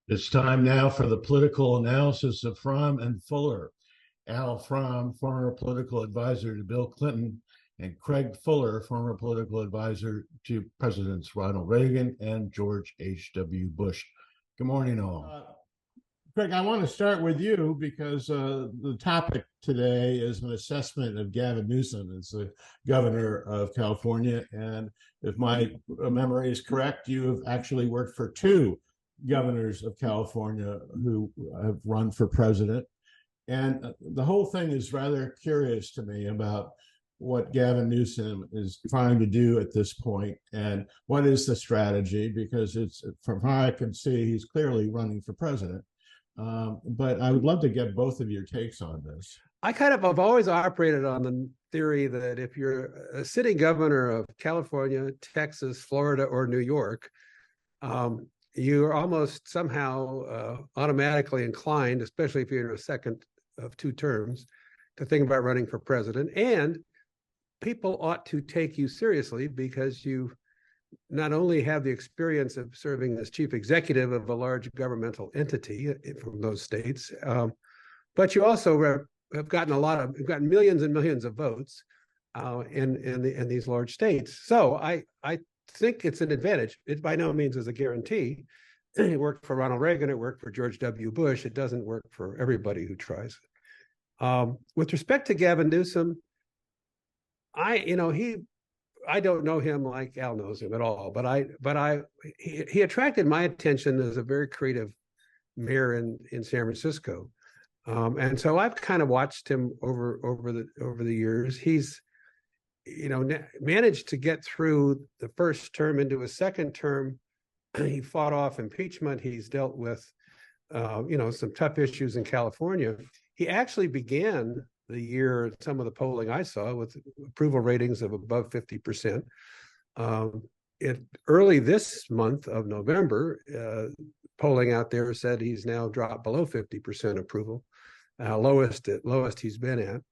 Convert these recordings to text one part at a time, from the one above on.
It's time now for the political analysis of Fromm and Fuller. Al Fromm, former political advisor to Bill Clinton, and Craig Fuller, former political advisor to Presidents Ronald Reagan and George H.W. Bush. Good morning, all. Craig, I want to start with you because the topic today is an assessment of Gavin Newsom as the governor of California. And if my memory is correct, you have actually worked for two governors of California who have run for president. And the whole thing is rather curious to me about what Gavin Newsom is trying to do at this point and what is the strategy, because it's, from how I can see, he's clearly running for president. But I would love to get both of your takes on this. I've always operated on the theory that if you're a sitting governor of California, Texas, Florida, or New York, you're almost somehow automatically inclined, especially if you're in a second of two terms, to think about running for president. And people ought to take you seriously because you not only have the experience of serving as chief executive of a large governmental entity from those states, but you also have gotten millions and millions of votes in these large states. So I think it's an advantage. It by no means is a guarantee. It worked for Ronald Reagan. It worked for George W. Bush. It doesn't work for everybody who tries. With respect to Gavin Newsom, I don't know him like Al knows him at all, but he attracted my attention as a very creative mayor in San Francisco, and so I've kind of watched him over the years. He's managed to get through the first term into a second term. He fought off impeachment. He's dealt with some tough issues in California. He actually began the year, some of the polling I saw, with approval ratings of above 50%. Early this month of November, polling out there said he's now dropped below 50% approval, lowest he's been at.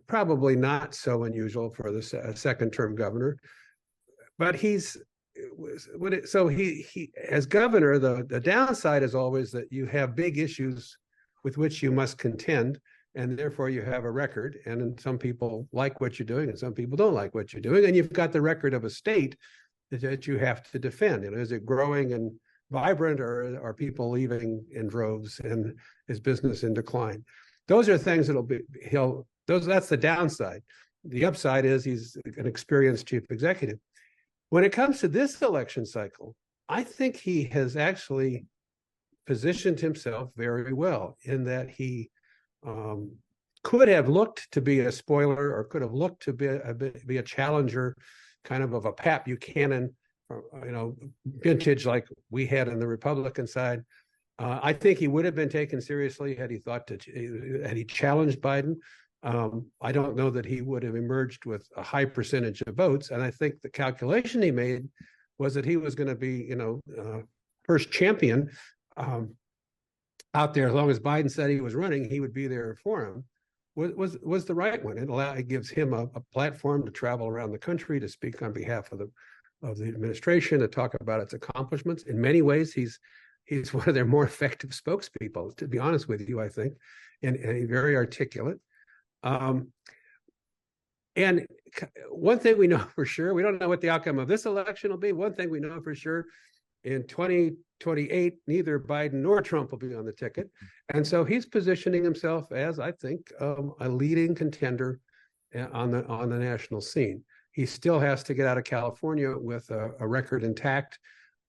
Probably not so unusual for the second-term governor, but he as governor, the downside is always that you have big issues with which you must contend, and therefore you have a record, and some people like what you're doing and some people don't like what you're doing, and you've got the record of a state that you have to defend. Is it growing and vibrant, or are people leaving in droves, and is business in decline? Those are things that's the downside. The upside is he's an experienced chief executive. When it comes to this election cycle, I think he has actually positioned himself very well in that he could have looked to be a spoiler, or could have looked to be a challenger, kind of a Pat Buchanan, vintage like we had on the Republican side. I think he would have been taken seriously had he challenged Biden. I don't know that he would have emerged with a high percentage of votes, and I think the calculation he made was that he was going to be, first champion out there. As long as Biden said he was running, he would be there for him. Was the right one. It gives him a platform to travel around the country, to speak on behalf of the administration, to talk about its accomplishments. In many ways, he's one of their more effective spokespeople, to be honest with you, I think, and very articulate. And one thing we know for sure, we don't know what the outcome of this election will be. One thing we know for sure, in 2028, neither Biden nor Trump will be on the ticket. And so he's positioning himself as, I think, a leading contender on the national scene. He still has to get out of California with a record intact.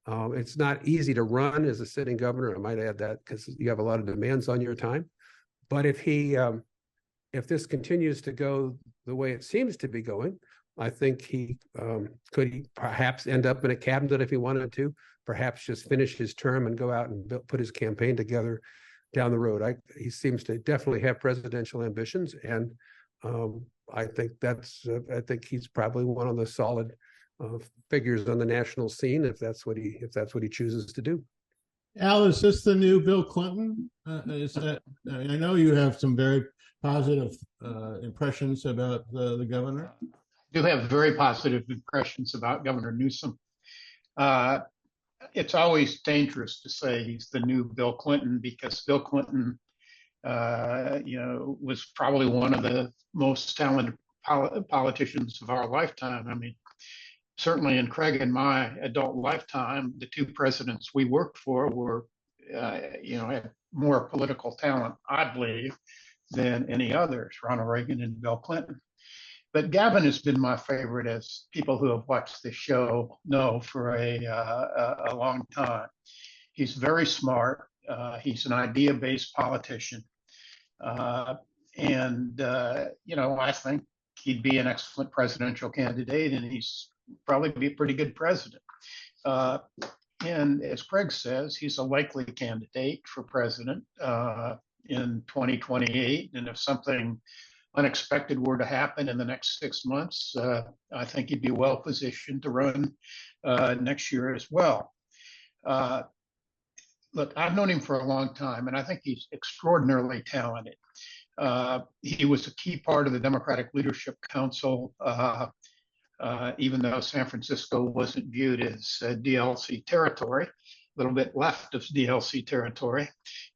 It's not easy to run as a sitting governor. I might add that, because you have a lot of demands on your time. But if this continues to go the way it seems to be going, I think he could perhaps end up in a cabinet if he wanted to, perhaps just finish his term and go out and put his campaign together down the road. He seems to definitely have presidential ambitions, and I think he's probably one of the solid figures on the national scene if that's what he chooses to do. Al, is this the new Bill Clinton? I know you have some very positive impressions about the governor. I do have very positive impressions about Governor Newsom. it's always dangerous to say he's the new Bill Clinton, because Bill Clinton, was probably one of the most talented politicians of our lifetime. I mean, certainly in Craig and my adult lifetime, the two presidents we worked for were, had more political talent, I believe, than any others, Ronald Reagan and Bill Clinton. But Gavin has been my favorite, as people who have watched the show know, for a long time. He's very smart. He's an idea-based politician. I think he'd be an excellent presidential candidate, and he's probably be a pretty good president. And as Craig says, he's a likely candidate for president in 2028. And if something unexpected were to happen in the next 6 months, I think he'd be well positioned to run next year as well. Look, I've known him for a long time, and I think he's extraordinarily talented. He was a key part of the Democratic Leadership Council, even though San Francisco wasn't viewed as DLC territory, a little bit left of DLC territory.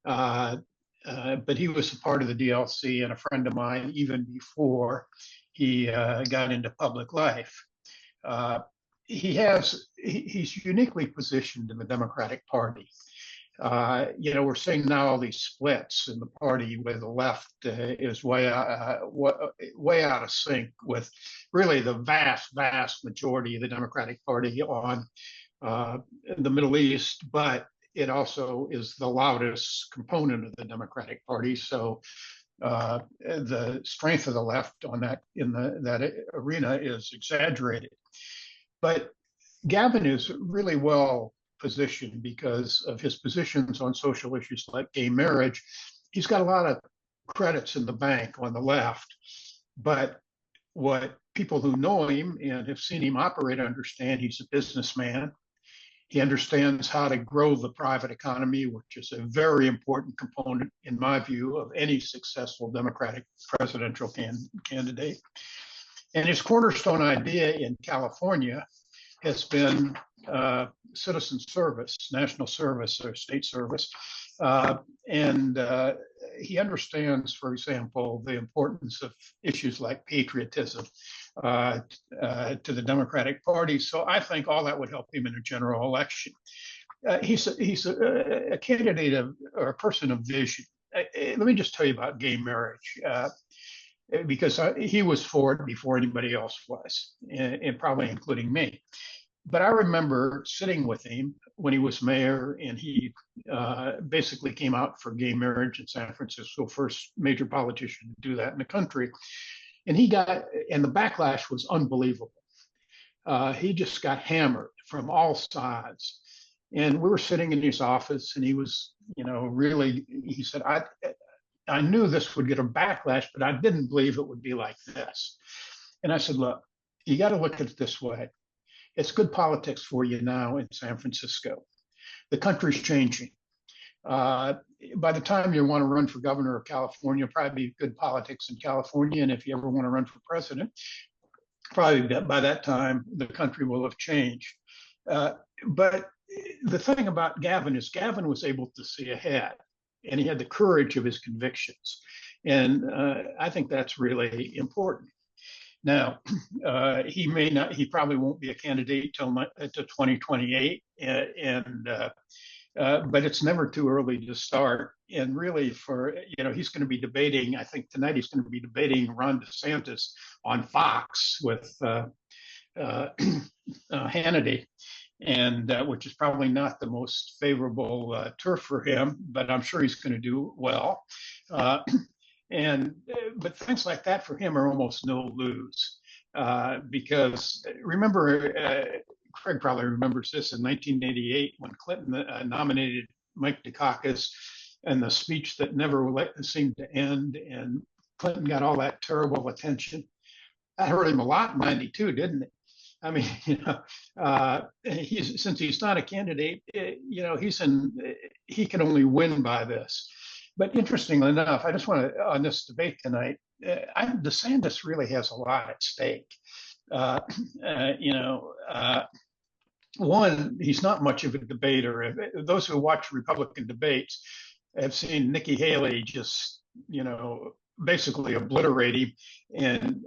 But he was a part of the DLC and a friend of mine even before he got into public life. He's uniquely positioned in the Democratic Party. We're seeing now all these splits in the party where the left is way out of sync with really the vast majority of the Democratic Party on the Middle East, but it also is the loudest component of the Democratic Party. So the strength of the left on that that arena is exaggerated. But Gavin is really well positioned because of his positions on social issues like gay marriage. He's got a lot of credits in the bank on the left, but what people who know him and have seen him operate understand, he's a businessman. He understands how to grow the private economy, which is a very important component, in my view, of any successful Democratic presidential candidate. And his cornerstone idea in California has been citizen service, national service, or state service. He understands, for example, the importance of issues like patriotism to the Democratic Party. So I think all that would help him in a general election. He's a candidate or a person of vision. Let me just tell you about gay marriage, because he was for it before anybody else was, and probably including me. But I remember sitting with him when he was mayor, and he basically came out for gay marriage in San Francisco, first major politician to do that in the country. And the backlash was unbelievable. He just got hammered from all sides. And we were sitting in his office, and he was, he said, I knew this would get a backlash, but I didn't believe it would be like this. And I said, look, you got to look at it this way. It's good politics for you now in San Francisco. The country's changing. By the time you want to run for governor of California, probably be good politics in California. And if you ever want to run for president, probably by that time, the country will have changed. But the thing about Gavin is Gavin was able to see ahead, and he had the courage of his convictions. And I think that's really important. Now, he probably won't be a candidate till 2028, but it's never too early to start. And really, he's going to be debating. I think tonight he's going to be debating Ron DeSantis on Fox with Hannity, and which is probably not the most favorable turf for him, but I'm sure he's going to do well. But things like that for him are almost no lose, because remember, Craig probably remembers this in 1988 when Clinton nominated Mike Dukakis, and the speech that never seemed to end, and Clinton got all that terrible attention. That hurt him a lot in '92, didn't it? I mean, since he's not a candidate, he can only win by this. But interestingly enough, I just want to, on this debate tonight, DeSantis really has a lot at stake. one, he's not much of a debater. Those who watch Republican debates have seen Nikki Haley just, basically obliterate him. And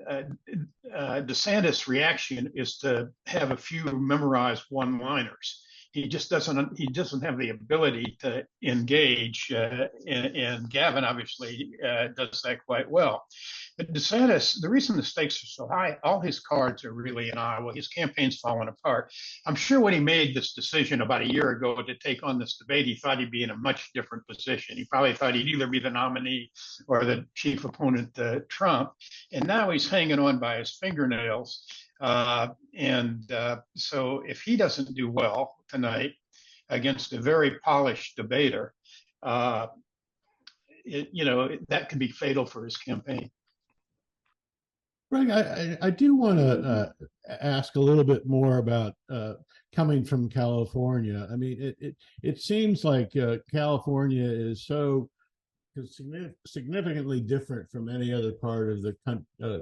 DeSantis' reaction is to have a few memorized one-liners. He doesn't have the ability to engage, and Gavin obviously does that quite well. But DeSantis, the reason the stakes are so high, all his cards are really in Iowa. His campaign's falling apart. I'm sure when he made this decision about a year ago to take on this debate, he thought he'd be in a much different position. He probably thought he'd either be the nominee or the chief opponent to Trump. And now he's hanging on by his fingernails. So if he doesn't do well tonight against a very polished debater, that could be fatal for his campaign. Greg, I do want to ask a little bit more about coming from California. I mean, it seems like California is so significantly different from any other part of the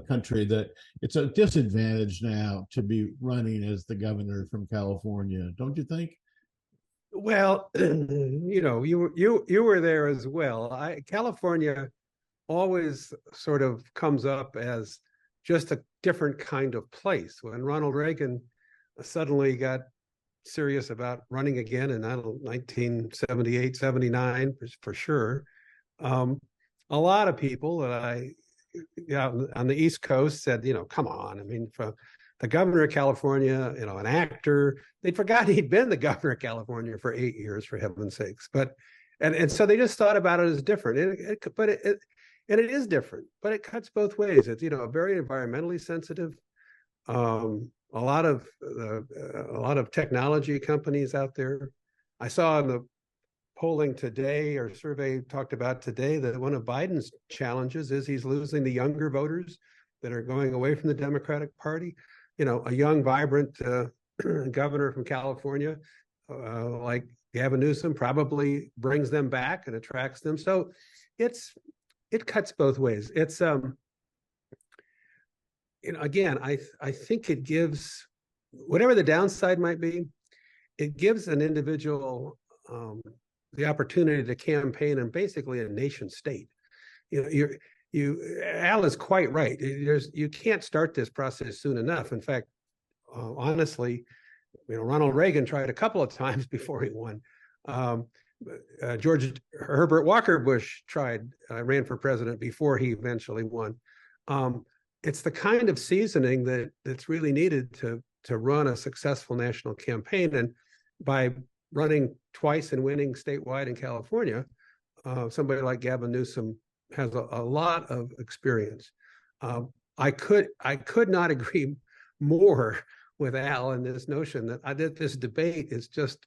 country that it's a disadvantage now to be running as the governor from California, don't you think? Well, you were there as well. California always sort of comes up as just a different kind of place. When Ronald Reagan suddenly got serious about running again in 1978, 79, for sure, a lot of people that on the East Coast said, come on. I mean, for the governor of California, an actor, they'd forgotten he'd been the governor of California for 8 years, for heaven's sakes. And so they just thought about it as different. And it is different, but it cuts both ways. It's very environmentally sensitive. A lot of technology companies out there. I saw in the polling today, or survey talked about today, that one of Biden's challenges is he's losing the younger voters that are going away from the Democratic Party. A young, vibrant governor from California, like Gavin Newsom, probably brings them back and attracts them. So it cuts both ways. It's again, I think it gives, whatever the downside might be, it gives an individual the opportunity to campaign in basically a nation state. Al is quite right. You can't start this process soon enough. In fact, honestly, Ronald Reagan tried a couple of times before he won. George Herbert Walker Bush ran for president before he eventually won. It's the kind of seasoning that's really needed to run a successful national campaign. And by running twice and winning statewide in California, somebody like Gavin Newsom has a lot of experience. I could not agree more with Al in this notion that this debate is just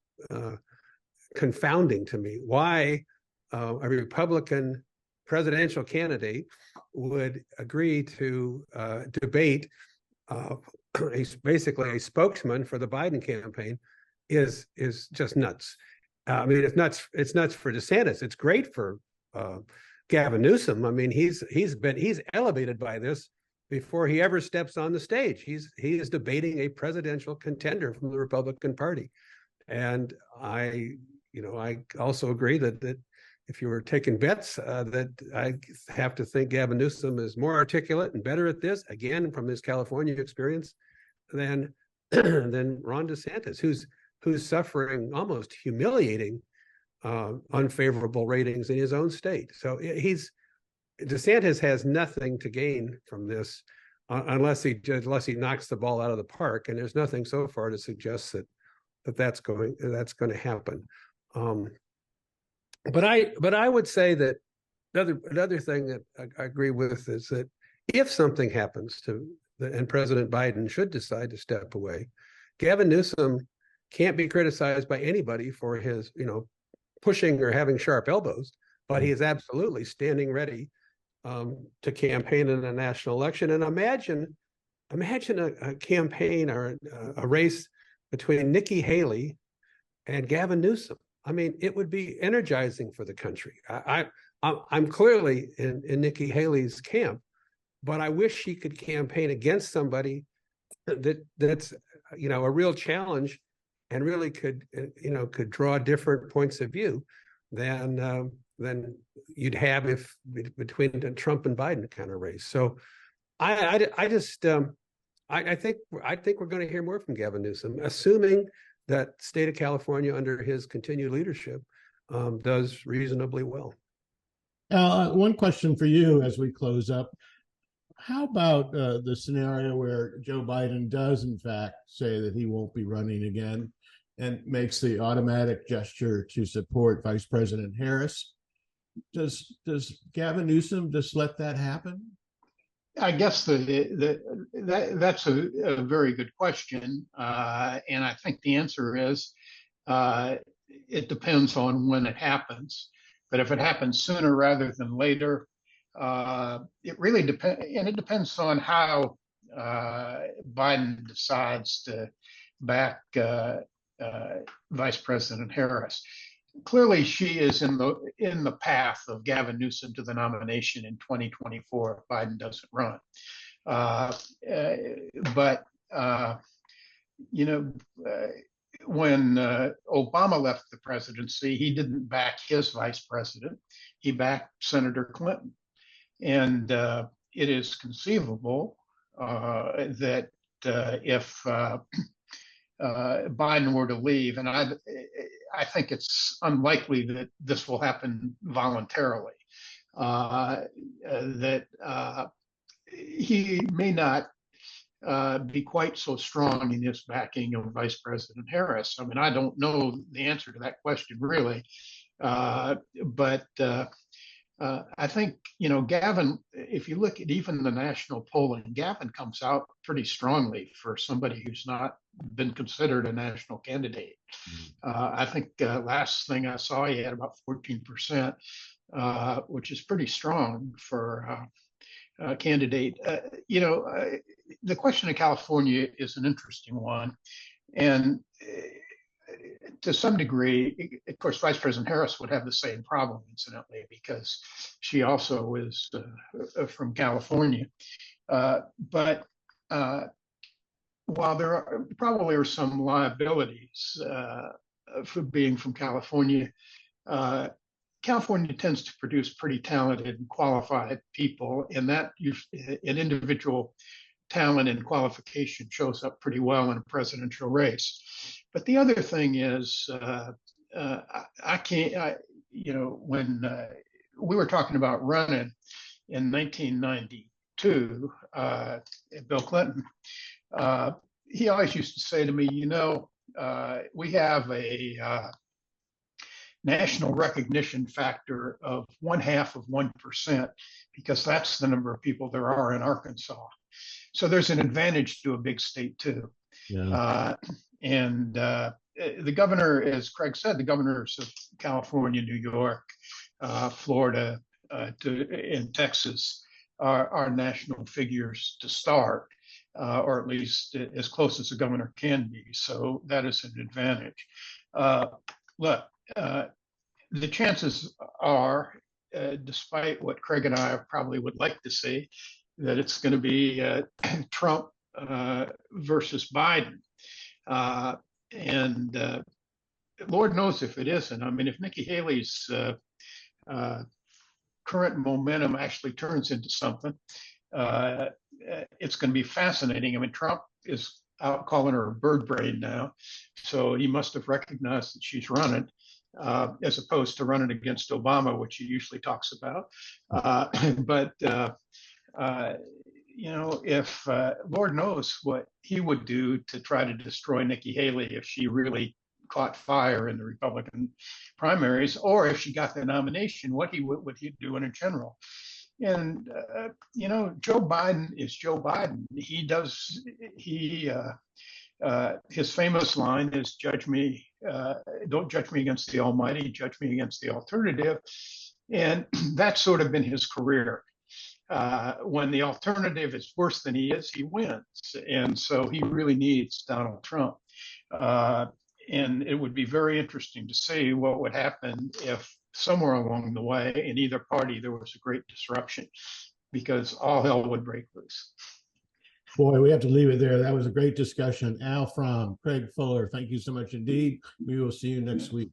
confounding to me. Why a Republican presidential candidate would agree to debate basically a spokesman for the Biden campaign is just nuts. I mean, it's nuts. It's nuts for DeSantis. It's great for Gavin Newsom. I mean, he's elevated by this before he ever steps on the stage. He is debating a presidential contender from the Republican Party, and I also agree that if you were taking bets, that I have to think Gavin Newsom is more articulate and better at this, again, from his California experience, than Ron DeSantis, who's suffering almost humiliating unfavorable ratings in his own state. So DeSantis has nothing to gain from this unless he knocks the ball out of the park, and there's nothing so far to suggest that's going to happen. But I would say that another thing that I agree with is that if something happens and President Biden should decide to step away, Gavin Newsom can't be criticized by anybody for his pushing or having sharp elbows, but he is absolutely standing ready to campaign in a national election. And imagine a campaign or a race between Nikki Haley and Gavin Newsom. I mean, it would be energizing for the country. I'm clearly in Nikki Haley's camp, but I wish she could campaign against somebody that's a real challenge and really could could draw different points of view than you'd have if between the Trump and Biden kind of race. So I think we're going to hear more from Gavin Newsom, assuming that state of California under his continued leadership does reasonably well. One question for you as we close up. How about the scenario where Joe Biden does, in fact, say that he won't be running again and makes the automatic gesture to support Vice President Harris? Does Gavin Newsom just let that happen? I guess that's a very good question. And I think the answer is it depends on when it happens. But if it happens sooner rather than later, it really depends. And it depends on how Biden decides to back Vice President Harris. Clearly, she is in the path of Gavin Newsom to the nomination in 2024 if Biden doesn't run. But when Obama left the presidency, he didn't back his vice president. He backed Senator Clinton. And it is conceivable that if Biden were to leave, and I think it's unlikely that this will happen voluntarily, that he may not be quite so strong in his backing of Vice President Harris. I mean, I don't know the answer to that question really, but I think, Gavin, if you look at even the national polling, Gavin comes out pretty strongly for somebody who's not been considered a national candidate. I think last thing I saw, he had about 14%, which is pretty strong for a candidate. The question of California is an interesting one. And to some degree, of course, Vice President Harris would have the same problem, incidentally, because she also is from California. But while there probably are some liabilities for being from California, California tends to produce pretty talented and qualified people, and that an individual talent and qualification shows up pretty well in a presidential race. But the other thing is, when we were talking about running in 1992, Bill Clinton, he always used to say to me, we have a national recognition factor of 0.5% because that's the number of people there are in Arkansas. So there's an advantage to a big state too. Yeah. And the governor, as Craig said, the governors of California, New York, Florida, and Texas are national figures to start, or at least as close as a governor can be. So that is an advantage. Look, the chances are, despite what Craig and I probably would like to see, that it's going to be Trump versus Biden. And Lord knows if it isn't. I mean, if Nikki Haley's current momentum actually turns into something, it's going to be fascinating. I mean, Trump is out calling her a bird brain now, so he must have recognized that she's running, as opposed to running against Obama, which he usually talks about. If Lord knows what he would do to try to destroy Nikki Haley if she really caught fire in the Republican primaries, or if she got the nomination, what would he do in general? And Joe Biden is Joe Biden. His famous line is, don't judge me against the Almighty, judge me against the alternative. And that's sort of been his career. When the alternative is worse than he is, he wins. And so he really needs Donald Trump. And it would be very interesting to see what would happen if somewhere along the way in either party there was a great disruption, because all hell would break loose. Boy, we have to leave it there. That was a great discussion. Al Fromm, Craig Fuller, thank you so much indeed. We will see you next week.